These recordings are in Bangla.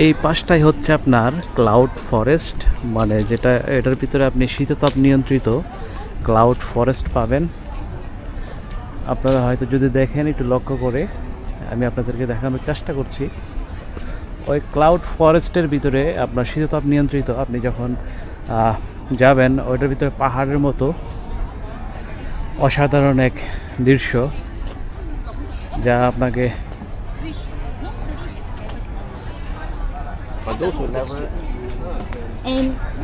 এই পাশটাই হচ্ছে আপনার ক্লাউড ফরেস্ট, মানে যেটা এটার ভিতরে আপনি শীততাপ নিয়ন্ত্রিত ক্লাউড ফরেস্ট পাবেন। আপনারা হয়তো যদি দেখেন একটু লক্ষ্য করে, আমি আপনাদেরকে দেখানোর চেষ্টা করছি। ওই ক্লাউড ফরেস্টের ভিতরে আপনার শীততাপ নিয়ন্ত্রিত, আপনি যখন যাবেন ওইটার ভিতরে পাহাড়ের মতো অসাধারণ এক দৃশ্য, যা আপনাকে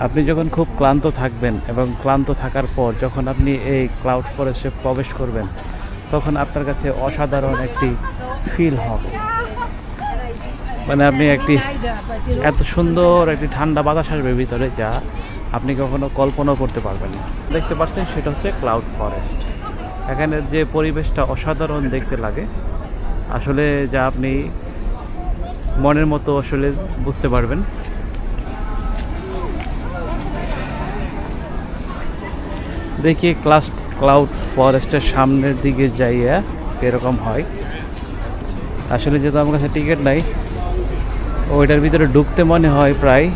আপনি যখন খুব ক্লান্ত থাকবেন এবং ক্লান্ত থাকার পর যখন আপনি এই ক্লাউড ফরেস্টে প্রবেশ করবেন, তখন আপনার কাছে অসাধারণ একটি ফিল হবে। মানে আপনি এত সুন্দর একটি ঠান্ডা বাতাস আসবে ভিতরে, যা আপনি কখনো কল্পনাও করতে পারবেন না। দেখতে পাচ্ছেন সেটা হচ্ছে ক্লাউড ফরেস্ট। এখানের যে পরিবেশটা অসাধারণ দেখতে লাগে, আসলে যা আপনি মনের মতো আসলে বুঝতে পারবেন। দেখি ক্লাউড ফরেস্টের সামনের দিকে যাইয়া এরকম হয়। আসলে যেহেতু আমার কাছে টিকিট নাই, ওইটার ভিতরে ঢুকতে মনে হয় প্রায়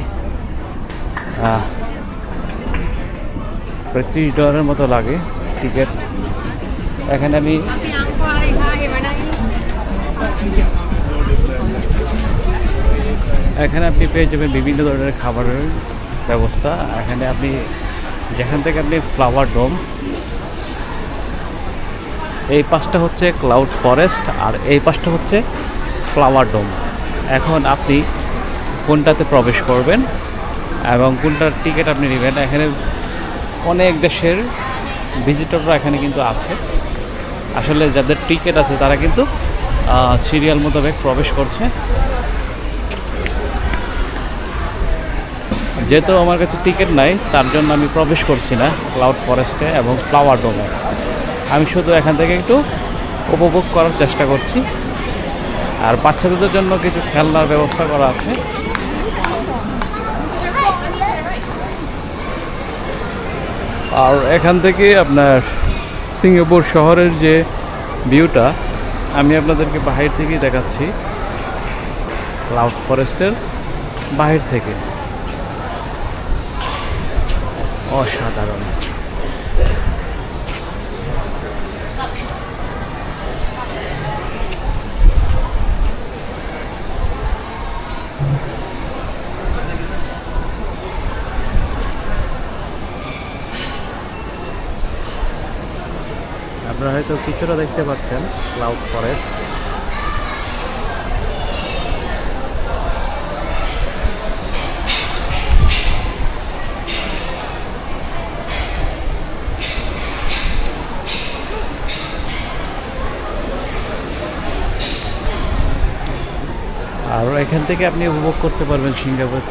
$30 মতো লাগে টিকিট। এখানে আপনি পেয়ে যাবেন বিভিন্ন ধরনের খাবারের ব্যবস্থা। এখানে আপনি যেখান থেকে আপনি ফ্লাওয়ার ডোম, এই পাশটা হচ্ছে ক্লাউড ফরেস্ট আর এই পাশটা হচ্ছে ফ্লাওয়ার ডোম। এখন আপনি কোনটাতে প্রবেশ করবেন এবং কোনটার টিকিট আপনি নেবেন। এখানে অনেক দেশের ভিজিটররা এখানে কিন্তু আছে। আসলে যাদের টিকিট আছে তারা কিন্তু সিরিয়াল মোতাবেক প্রবেশ করছে। যেহেতু আমার কাছে টিকিট নাই, তার জন্য আমি প্রবেশ করছি না ক্লাউড ফরেস্টে এবং ফ্লাওয়ার ডোমে। আমি শুধু এখান থেকে একটু উপভোগ করার চেষ্টা করছি। আর বাচ্চাদের জন্য কিছু খেলনার ব্যবস্থা করা আছে। আর এখান থেকে আপনার সিঙ্গাপুর শহরের যে ভিউটা আমি আপনাদেরকে বাহির থেকেই দেখাচ্ছি, ক্লাউড ফরেস্টের বাহির থেকে। অসাধারণ। আপনারা হয়তো কিছুটা দেখতে পাচ্ছেন ক্লাউড ফরেস্ট। আর এখান থেকে আপনি উপভোগ করতে পারবেন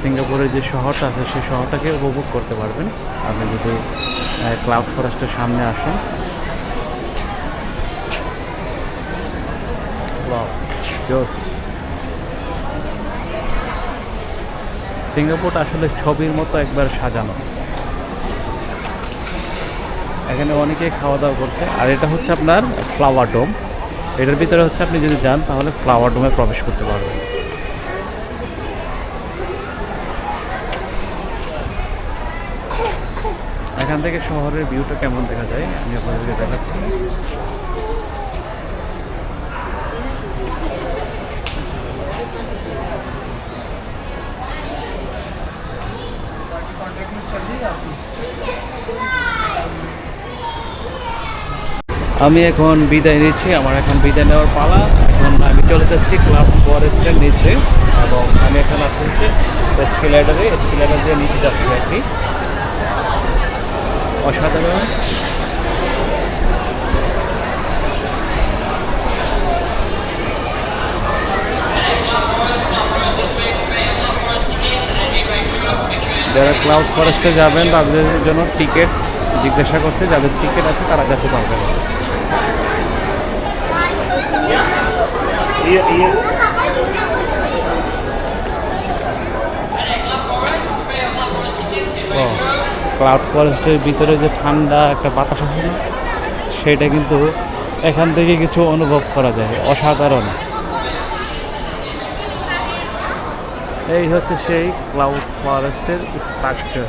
সিঙ্গাপুরের যে শহরটা আছে সেই শহরটাকে উপভোগ করতে পারবেন আপনি যদি ক্লাউড ফরেস্টের সামনে আসেন। সিঙ্গাপুরটা আসলে ছবির মতো একবার সাজানো। এখানে অনেকেই খাওয়া দাওয়া করছে। আর এটা হচ্ছে আপনার ফ্লাওয়ার ডোম। এটার ভিতরে হচ্ছে আপনি যদি যান তাহলে ফ্লাওয়ার ডোমে প্রবেশ করতে পারবেন। এখান থেকে শহরের ভিউটা কেমন দেখা যায় আমি আপনাদেরকে দেখাচ্ছি। আমি এখন বিদায় নিচ্ছি, আমার এখন বিদায় নেওয়ার পালা। এখন আমি চলে যাচ্ছি ক্লাউড ফরেস্টের নিচে এবং আমি এখন আসছি হচ্ছে স্কেলাইডার দিয়ে নিচে যাচ্ছি আর কি। অসাধারণ। যারা ক্লাউড ফরেস্টে যাবেন তাদের জন্য টিকিট জিজ্ঞাসা করছে, যাদের টিকিট আছে তারা যেতে পারবেন। ক্লাউড ফরেস্টের ভিতরে যে ঠান্ডা একটা বাতাস আছে না, সেটা কিন্তু এখান থেকে কিছু অনুভব করা যায়। অসাধারণ। এই হচ্ছে সেই ক্লাউড ফরেস্টের স্ট্রাকচার।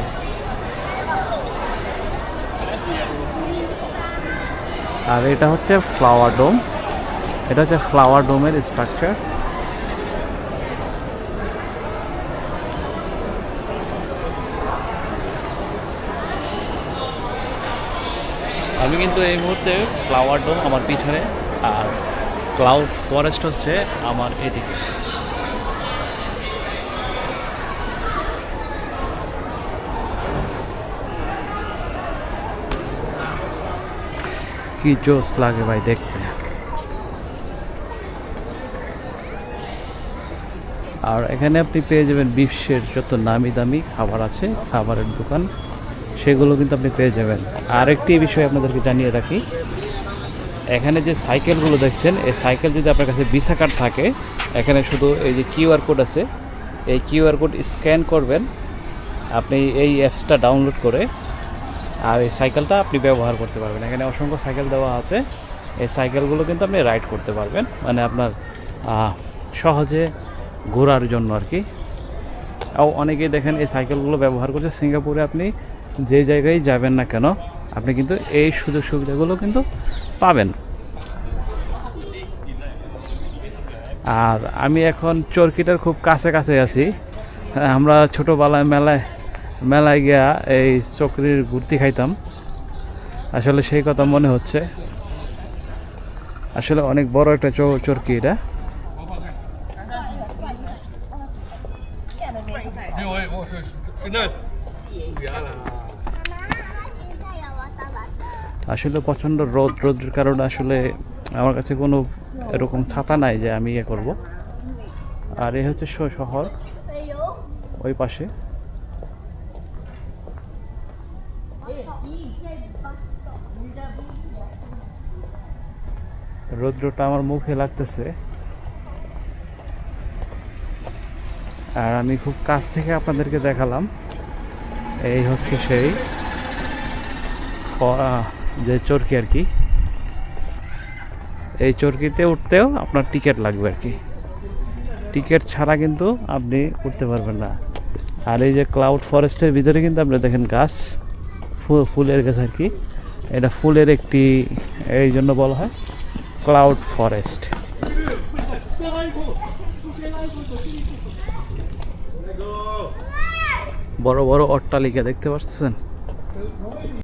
আর এটা হচ্ছে ফ্লাওয়ার ডোম, এটা হচ্ছে ফ্লাওয়ার ডোমের স্ট্রাকচার। আমি কিন্তু এই মুহূর্তে ফ্লাওয়ার ডোম আমার পিছনে, আর ক্লাউড ফরেস্ট হচ্ছে আমার এদিকে। কি জোস লাগে ভাই দেখতে। আর এখানে আপনি পেয়ে যাবেন বিশ্বের যত নামি দামি খাবার আছে, খাবারের দোকান, সেগুলো কিন্তু আপনি পেয়ে যাবেন। আর একটি বিষয় আপনাদেরকে জানিয়ে রাখি, এখানে যে সাইকেলগুলো দেখছেন, এই সাইকেল যদি আপনার কাছে ভিসা কার্ড থাকে, এখানে শুধু এই যে কিউআর কোড আছে, এই কিউআর কোড স্ক্যান করবেন আপনি এই অ্যাপসটা ডাউনলোড করে, আর এই সাইকেলটা আপনি ব্যবহার করতে পারবেন। এখানে অসংখ্য সাইকেল দেওয়া আছে, এই সাইকেলগুলো কিন্তু আপনি রাইড করতে পারবেন, মানে আপনার সহজে ঘোরার জন্য আর কি। অনেকেই দেখেন এই সাইকেলগুলো ব্যবহার করছে। সিঙ্গাপুরে আপনি যে জায়গায় যাবেন না কেন, আপনি কিন্তু এই সুযোগ সুবিধাগুলো কিন্তু পাবেন। আর আমি এখন চরকিটার খুব কাছে কাছে আছি। আমরা ছোটোবেলায় মেলায় গিয়া এই চকরির ঘুরতি খাইতাম, আসলে সেই কথা মনে হচ্ছে। আসলে অনেক বড় একটা চরকি এটা। আসলে প্রচণ্ড রোদের কারণে আসলে আমার কাছে কোনো এরকম ছাতা নাই যে আমি ইয়ে করব। আর এই হচ্ছে শহর ওই পাশে। রৌদ্রটা আমার মুখে লাগতেছে, আর আমি খুব কাছ থেকে আপনাদেরকে দেখালাম। এই হচ্ছে সেই যে চরকি আর কি। এই চরকিতে উঠতেও আপনার টিকিট লাগবে আর কি, টিকিট ছাড়া কিন্তু আপনি উঠতে পারবেন না। আর এই যে ক্লাউড ফরেস্টের ভিতরে কিন্তু আপনি দেখেন গাছ, ফুলের গাছ আর কি। এটা ফুলের একটি, এই জন্য বলা হয় ক্লাউড ফরেস্ট। বড় বড় অট্টালিকা দেখতে পাচ্ছেন।